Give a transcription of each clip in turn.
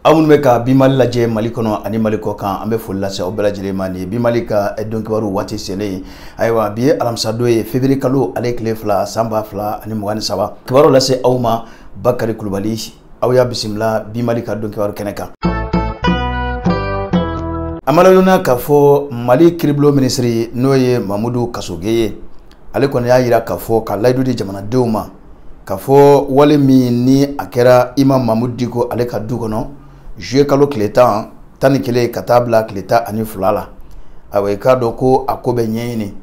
Amun meka bimali laje malikono ani maliko kan ambe fulla sa obela jilemani bimalika edonkibaru wati sele aywa biye alamsado ye février kalo ale kle fla samba fla ani mwani saba kibaro lase awma Bakari Kulubali awya bisimla bimalika donkibaru keneka amalaluna kafo Mali Kiriblo ministry noye Mamadou Kasogeye ale kone ya yira kafo ka laidu di jamana deuma kafo wale mi ni akera Imam Mamadou Diko ale ka dukono jouer kalo kletan tani kele katabla kleta ani fulala awe ka doko akobe nyeni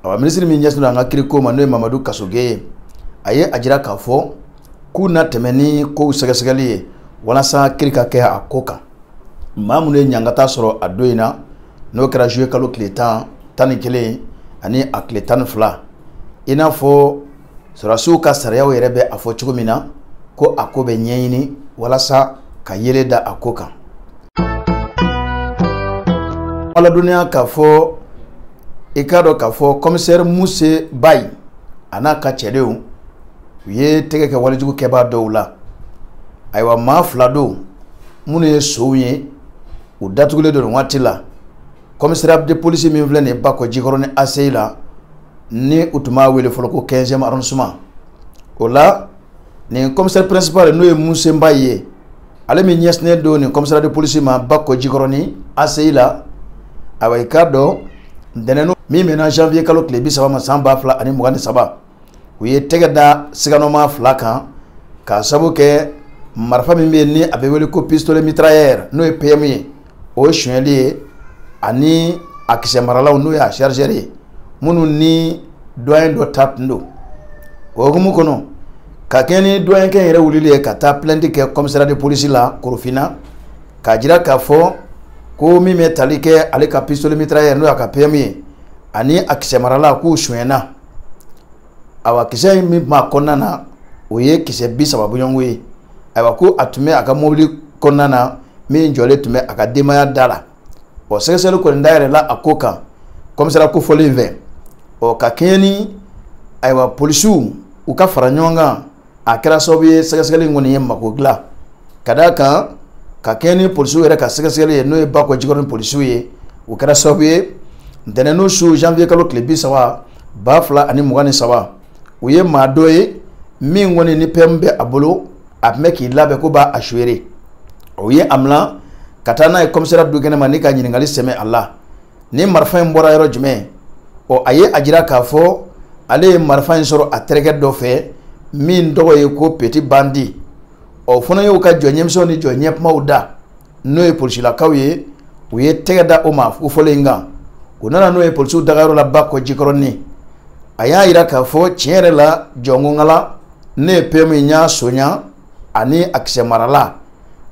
awa ministre mi nyasu nga kiriko manoy Mamadou Kasogeye aye ajira kafo kuna temeni ko sagasagali wala sa kirika ke akoka mamune nyangata soro adoina no kera jouer kalo kletan tani kele ani akletan fula ina fo sorasu ka sariya yerebe afo chugumina ko akobe nyeni wala sa ka yele da akoka ala dunia kafo ikado kafo commissaire Mousse Bay ana ka chedeu ye tege ke walijugu keba dowla aywa ma flado mune souye u datugule do watila commissaire de police mi vlene bako jikorone aseila ni utuma wele foloko 15e arrondissement ola ni commissaire principal no Mousse Bay ale mi nyesne do ni commissaire de police ma bako jikoroni aseila awai kado deneno mi mena janvier kalo klebi saba ma samba fla ani mugani saba uye tegada sigano ma fla kan ka sabu ke marfa mi ni abewele ko pistolet mitrailleur no e PMI o choueli ani akise marala no ya chargeur munu ni doyen do tap ndo o gumu kono ka keni doyen ken yere wulile ka ta plainte ke commissariat de police la korofina ka jira ka fo ko mi metalike ale ka pistolet mitrailleur no ka PMI ani akise marala ku shwena awa kise mi ma konana oye kise bi sababu nyongwe awa ko atume aka mobili konana mi njole tume aka demaya dala o sekeselo ko ndaire la akoka commissariat ko folinve o ka keni aywa polisu uka faranyonga akira sobi sekeselo ngoni yemma ko gla kadaka ka keni polisu era ka sekeselo no e bako jigoro polisu ye ukara sobi deneno su janvier kalo klebi sawa bafla ani mugani sawa uye madoye mi ngoni ni pembe abolo apmeki labe ko ba ashwere uye amla katana e commissariat du gene manika nyiningali seme Allah ni marfa mbora yoro jume o aye ajira kafo ale marfa soro atrege do fe min dogo ye ko petit bandi o fona yo ka jonyem so ni jonyep mauda no e polisi la kawye uye tegada o ma fu folenga kunana no e polisu dagaro la bako jikoroni aya ira kafo chere la jongo ngala ne pemi nya sonya ani akse marala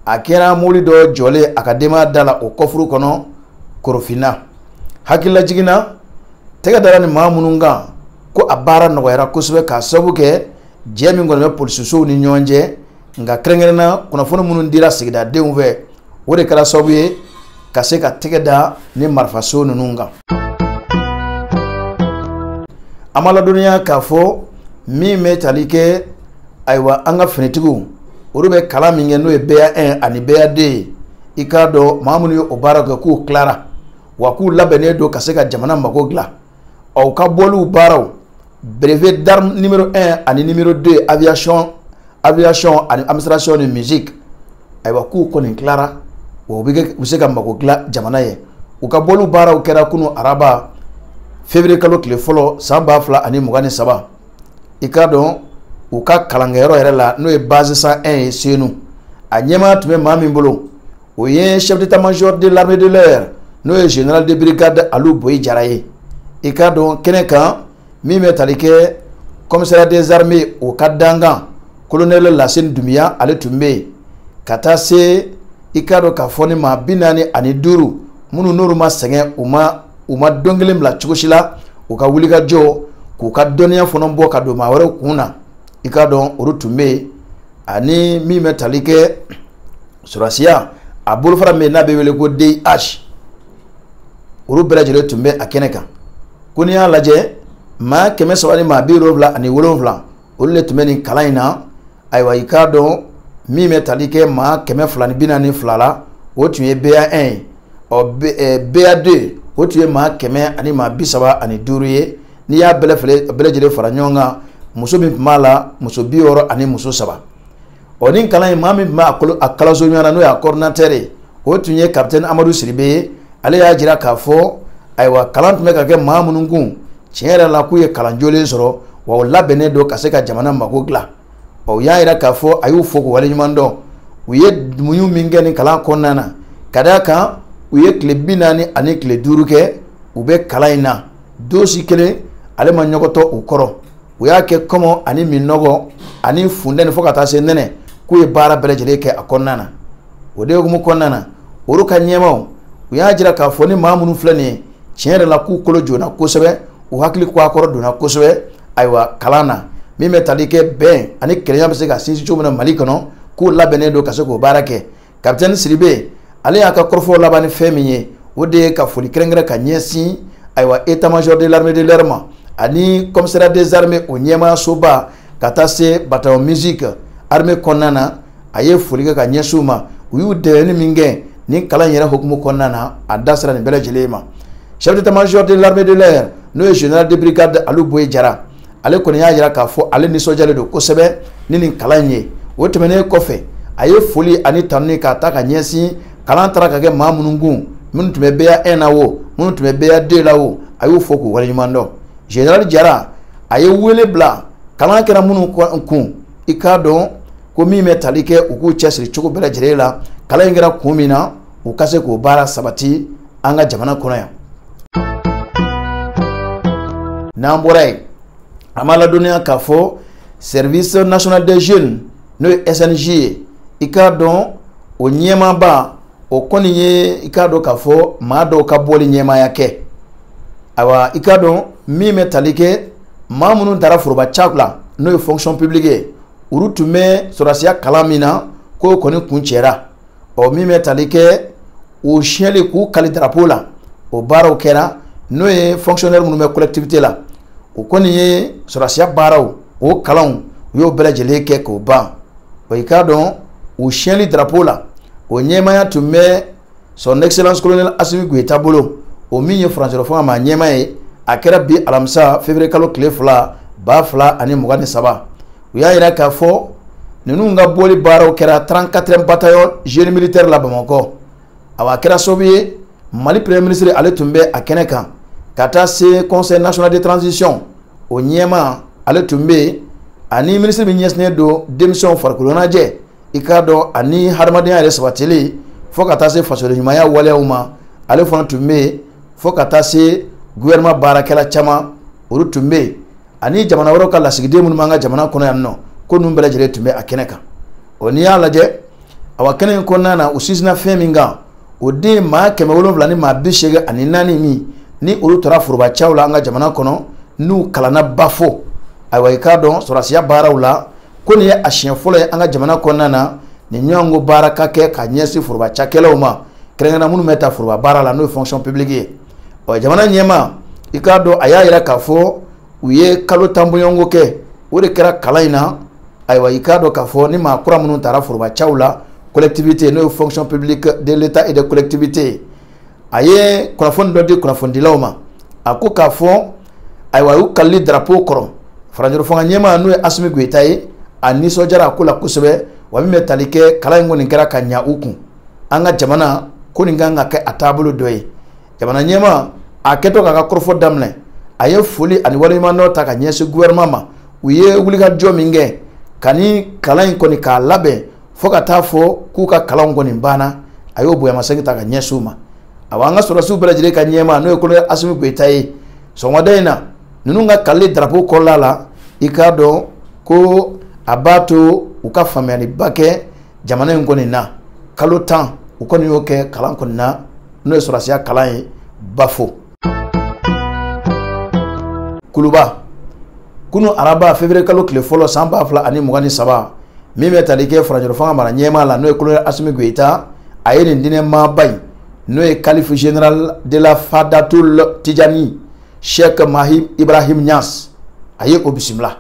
akera mulido jole akadema dala o kofuru kono korofina hakilla jigina tega dara ni mamununga ko abara no era kusube ka sabuke jemi ngol polisu so ni nyonje nga krengerna kuna fono munun dira sigida deumve wore kala sabuye kaseka tegeda ni marfaso nunga amala dunia kafo mi metalike aywa anga fenetigu urube kala minge no e bea 1 ani bea d ikado mamunu yo obaraka ku clara wa ku labene do kaseka jamana magogla au ka bolu baraw brevet d'arme numéro 1 ani numéro 2 aviation ani administration de musique aywa ku konin clara wo bige useka magogla jamana ye uka bolu baraw kera kunu araba février kalo kile folo samba fla ani mugani saba ikado uka kalangero yerela no e base 101 senu anyema tume mami mbolo oye chef d'état-major de l'armée de l'air no e général de brigade Alou Boy Jaraye ikado keneka mi metalike commissariat des armées au kadanga colonel Lassine Dumia ale tumbe katase ikado kafoni ma binani ani duru munu noru ma senge uma dongele mla chukushila uka wulika jo kuka donia fono mboka do mawere kuna ikado urutume ani mi metalike surasia abul fara me nabe wele ko DH uru berajele tumbe akeneka kunia laje ma keme sawani ma biro vla ani wolonvla ulle tumeni kalaina aywa ikado min bɛ tali kɛ maa 242 la o tun ye BA1 BA2 o tun ye maa 135 ye n'i y'a bɛɛ lajɛlen fara ɲɔgɔn kan muso min tun b'a la muso 60 ani muso 3 ni kalan in maa min tun b'a a kalanso ɲɔgɔn na n'o y'a coordinateur ye o tun ye capitaine Amadu Siribe ye ale y'a jira k'a fɔ ayiwa kalan tun bɛ ka kɛ maa minnu kun tiɲɛ yɛrɛ la k'u ye kalan jolen sɔrɔ wa o labɛnnen don ka se ka jamana mago dilan u y'a jira k'a fɔ a y'u fo k'u waleɲuman dɔn u ye muɲu min kɛ nin kalan kɔnɔna na ka d'a kan u ye tile 40 ani tile 5 kɛ u bɛ kalan in na dosi kelen ale ma ɲɔgɔtɔ u kɔrɔ u y'a kɛ kɔmɔ ani minɔgɔ ani funtɛni fo ka taa se nɛnɛ k'u ye baara bɛɛ lajɛlen kɛ a kɔnɔna na o de hukumu kɔnɔna na olu ka ɲɛmaw u y'a jira k'a fɔ ni maa minnu filɛ nin ye tiɲɛ yɛrɛ la k'u kolo joona kosɛbɛ u hakili k'a kɔrɔ donna kosɛbɛ ayiwa kalan na min bɛ tali kɛ bɛn ani kelenya bɛ se ka sinsin cogo min na Mali kɔnɔ k'u labɛnnen don ka se k'o baara kɛ capitaine Siribe ale y'a ka kɔrɔfɔw laban ni fɛn min ye o de ye ka foli kɛrɛnkɛrɛn ka ɲɛsin ayiwa état-major de l'armée de l'air ma ani commissariat des armées o ɲɛmaayasoba ka taa se bataillon musique armée kɔnɔna na a ye foli kɛ ka ɲɛsin u ma u y'u dɛmɛ min kɛ ni kalan yɛrɛ hukumu kɔnɔna na a da sera nin bɛɛ lajɛlen ma chef d'état-major de l'armée de l'air n'o ye général de brigade Alu Boye Jara ale kɔni y'a jira k'a fɔ ale nisɔndiyalen don kosɛbɛ ni nin kalan in ye o tɛmɛnen kɔfɛ a ye foli ani tanuni k'a ta ka ɲɛsin kalan taara ka kɛ maa minnu kun minnu tun bɛ BA1 na o minnu tun bɛ BA2 la o a y'u fo k'u waleɲuman dɔn général Jara a ye wele bila kalan kɛra minnu kun i k'a dɔn ko min bɛ tali kɛ u k'u cɛsiri cogo bɛɛ lajɛlen la kalan in kɛra kun min na u ka se k'o baara sabati an ka jamana kɔnɔ yan n'an bɔra yen an b'a ladɔnniya k'a fɔ service national des jeunes n'o ye SNJ ye i k'a dɔn o ɲɛmaaba o kɔni ye i k'a dɔn k'a fɔ maa dɔw ka bɔli ɲɛmaaya kɛ ayiwa i k'a dɔn min bɛ tali kɛ maa minnu taara foroba caw la n'o ye fonction publique ye olu tun bɛ sɔrɔdasiya kalan min na k'o kɔni kun cɛra min bɛ tali kɛ o siyɛnli k'u kali drapeau la o baaraw kɛra n'o ye fonctionnaire minnu bɛ collectivité la o kɔni ye sɔrɔdasiya baaraw o kalanw u y'o bɛɛ lajɛlen kɛ k'o ban i k'a dɔn o siyɛnli drapeau la o ɲɛmaaya tun bɛ son excellence colonel Assimi Goïta bolo o min ye français fanga ma ɲɛmaa ye a kɛra bi alamisa février kalo tile 2023 u y'a jira k'a fɔ ninnu ka bɔli baaraw kɛra 34e bataillon génie militaire la Bamakɔ a kɛra sababu ye Mali premier ministre ale tun bɛ a kɛnɛ kan ka taa se conseil national de transition o ɲɛmaa ale tun bɛ ani ministre min ɲɛsinnen don denmisɛnw farikolo ɲɛnajɛ i k'a dɔn ani hadamadenya yɛrɛ sabatili fo ka taa se fasoden ɲumanya waleyaw ma ale fana tun bɛ fo ka taa se gouvernement baarakɛla caman olu tun bɛ ani jamana wɛrɛw ka lasigiden minnu b'an ka jamana kɔnɔ yan nɔ ko ninnu bɛɛ lajɛlen tun bɛ a kɛnɛ kan n'i y'a lajɛ kɛnɛ in kɔnɔna na u sinsinna fɛn min kan o de maa 770 ni maa 84 min ni olu tora foroba caw la an ka jamana kɔnɔ n'u kalanna bafo ayiwa i k'a dɔn sɔrɔdasiya baaraw la ko nin ye a siɲɛ fɔlɔ ye an ka jamana kɔnɔna na nin ɲɔgɔnko baara ka kɛ ka ɲɛsin foroba cakɛlaw ma kɛrɛnkɛrɛnnenya minnu bɛ taa foroba baara la n'o ye fonction publique ye jamana ɲɛmaa i k'a dɔn a y'a jira k'a fɔ u ye kalo 10 bɔɲɔgɔnko kɛ o de kɛra kalan in na ayiwa i k'a dɔn k'a fɔ ni maa kura minnu taara foroba caw la collectivité n'o ye fonction publique de l'état et des collectivités a ye kunnafoni dɔ di kunnafonidilaw ma a ko k'a fɔ ayiwa a y'u kalili drapeau kɔrɔ faranjɔrɔ fanga ɲɛmaa n'o ye Assimi Goïta ye a nisɔndiyara a ko la kosɛbɛ wa min bɛ tali kɛ kalan in kɔni kɛra ka ɲa u kun an ka jamana ko nin kan ka kɛ a taabolo dɔ ye jamana ɲɛmaa a kɛtɔ k'a ka kɔrɔfɔ daminɛ a ye foli ani waleɲumandɔn ta ka ɲɛsin gouvernement ma u ye wulikajɔ min kɛ ka ni kalan in kɔni k'a labɛn fo ka taa fɔ k'u ka kalanw kɔni banna a y'o bonyamasegin ta ka ɲɛsin u ma an ka sɔrɔdasiw bɛɛ lajɛlen ka ɲɛmaa n'o ye colonel Assimi Goïta ye sɔgɔmada in na ninnu ka kalili drapeau kɔrɔla la i k'a dɔn ko a b'a to u ka faamuyaliba kɛ jamana in kɔni na kalo 10 u kɔni y'o kɛ kalan kɔni na n'o ye sɔrɔdasiya kalan ye bafo kuluba kunu araba février kalo tile fɔlɔ san 2023 min bɛ tali kɛ faranjɔrɔ fanga mara ɲɛmaa la n'o ye colonel Assimi Goïta a ye nin diinɛ maaba in n'o ye calife général de la Fadatul Tijani Cheikh Mahi Ibrahim Niass a ye o bisimila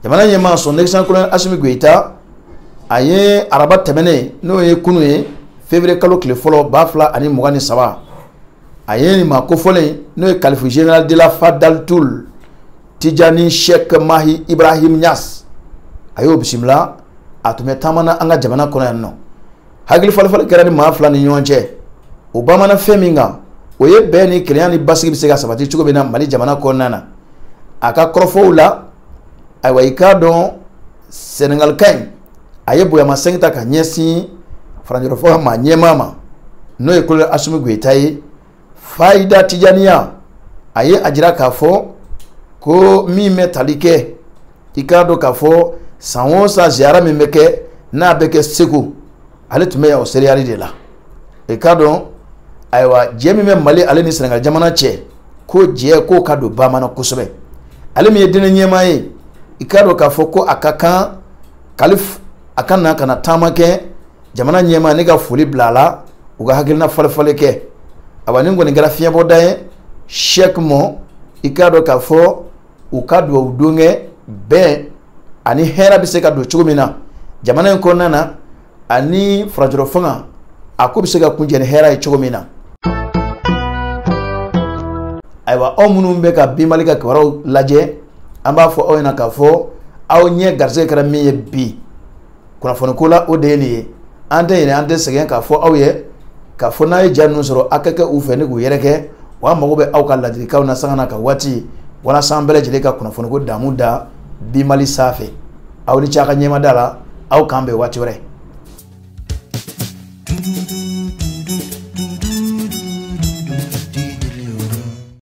jamana ɲɛmaa son excellence colonel Assimi Goïta a ye araba tɛmɛnen n'o ye kunu ye février kalo tile fɔlɔ 2023 a ye nin ma kofɔlen n'o ye kalifu général de la Fadaltul Tijani Sheikh Mahi Ibrahim Niass a y'o bisimila a tun bɛ taamana an ka jamana kɔnɔ yan nɔ hakili falifali kɛra ni maa fila ni ɲɔgɔn cɛ o bamanan fɛn min kan o ye bɛn ni kelenya ni basigi bɛ se ka sabati cogo min na Mali jamana kɔnɔna na a ka kɔrɔfɔw la ayiwa i k'a dɔn Sénégal ka ɲi a ye boyamasɛn ta ka ɲɛsin faranjɔrɔfɔ ma ɲɛmaa ma n'o ye Kolonɛli Asimi Goyita ye Fayida Tijaniya a ye a jira k'a fɔ ko min bɛ tali kɛ i k'a dɔn k'a fɔ san o san ziyara min bɛ kɛ n'a bɛ kɛ Segu ale tun bɛ yan o seriyali de la i k'a dɔn ayiwa jɛ min bɛ Mali ale ni Sénégal jamana cɛ ko jɛ k'o ka don bamanan kosɛbɛ ale min ye diinɛ ɲɛmaa ye i k'a dɔn k'a fɔ ko a ka kan kalif a ka na kana taama kɛ jamana ɲɛmaa ne ka foli bila a la u ka hakilina falifali kɛ ayiwa ni kɔni kɛra fiɲɛbɔda ye Sheikh mɔ i k'a dɔn k'a fɔ u ka duwawu don kɛ bɛn ani hɛrɛ bɛ se ka don cogo min na jamana in kɔnɔna na ani farajɔrɔ fanga a ko bɛ se ka kunjɛ ni hɛrɛ ye cogo min na ayiwa aw minnu bɛ ka bi Mali ka kibaruyaw lajɛ an b'a fɔ aw ɲɛna k'a fɔ aw ɲɛ garisɛgɛ kɛra min ye bi kunnafoni ko la o de ye nin ye an tɛ ɲinɛ an tɛ sɛgɛn k'a fɔ aw ye k'a fɔ n'a ye ja ninnu sɔrɔ a ka kɛ u fɛ ni k'u yɛrɛ kɛ wa an mago bɛ aw ka ladilikanw na sanga na ka waati walasa an bɛɛ lajɛlen ka kunnafoni ko daamu da bi Mali sanfɛ aw ni ce a ka ɲɛmada la aw k'an bɛn waati wɛrɛ